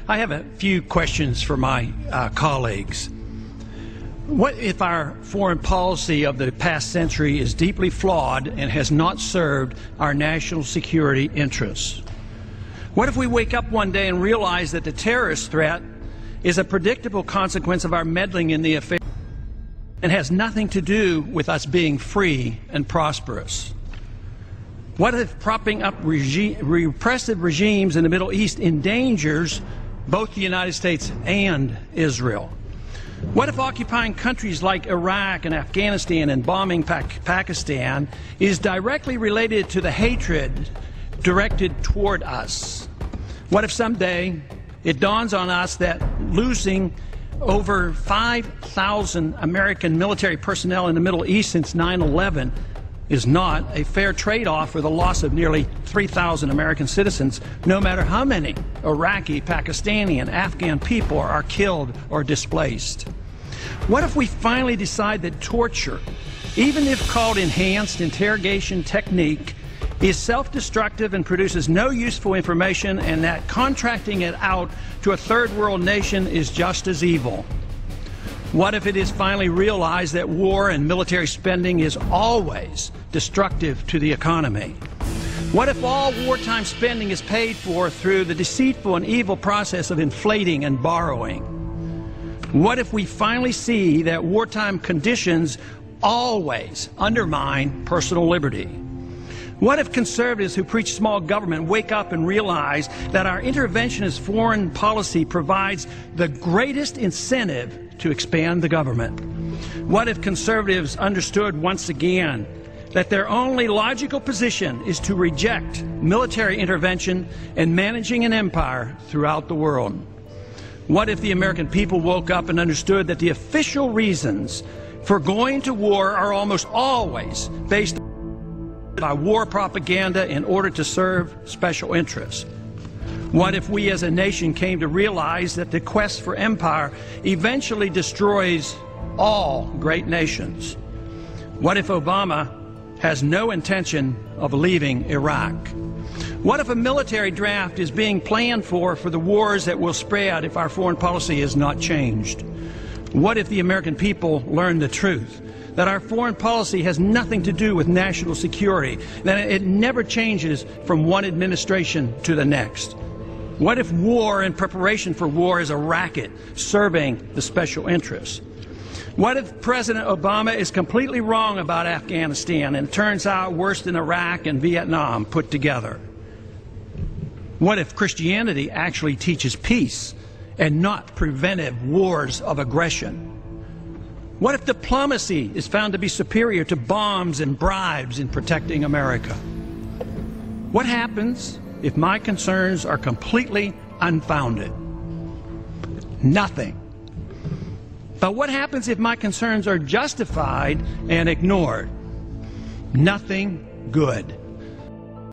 I have a few questions for my colleagues. What if our foreign policy of the past century is deeply flawed and has not served our national security interests? What if we wake up one day and realize that the terrorist threat is a predictable consequence of our meddling in the affair and has nothing to do with us being free and prosperous? What if propping up repressive regimes in the Middle East endangers both the United States and Israel? What if occupying countries like Iraq and Afghanistan and bombing Pakistan is directly related to the hatred directed toward us? What if someday it dawns on us that losing over 5,000 American military personnel in the Middle East since 9/11 is not a fair trade-off for the loss of nearly 3,000 American citizens, no matter how many Iraqi, Pakistani, and Afghan people are killed or displaced? What if we finally decide that torture, even if called enhanced interrogation technique, is self-destructive and produces no useful information, and that contracting it out to a third world nation is just as evil? What if it is finally realized that war and military spending is always destructive to the economy? What if all wartime spending is paid for through the deceitful and evil process of inflating and borrowing? What if we finally see that wartime conditions always undermine personal liberty? What if conservatives who preach small government wake up and realize that our interventionist foreign policy provides the greatest incentive to expand the government? What if conservatives understood once again that their only logical position is to reject military intervention and managing an empire throughout the world? What if the American people woke up and understood that the official reasons for going to war are almost always based by war propaganda in order to serve special interests? What if we as a nation came to realize that the quest for empire eventually destroys all great nations? What if Obama has no intention of leaving Iraq? What if a military draft is being planned for the wars that will spread if our foreign policy is not changed? What if the American people learn the truth, that our foreign policy has nothing to do with national security, that it never changes from one administration to the next? What if war and preparation for war is a racket serving the special interests? What if President Obama is completely wrong about Afghanistan and turns out worse than Iraq and Vietnam put together? What if Christianity actually teaches peace and not preventive wars of aggression? What if diplomacy is found to be superior to bombs and bribes in protecting America? What happens if my concerns are completely unfounded? Nothing. But what happens if my concerns are justified and ignored? Nothing good.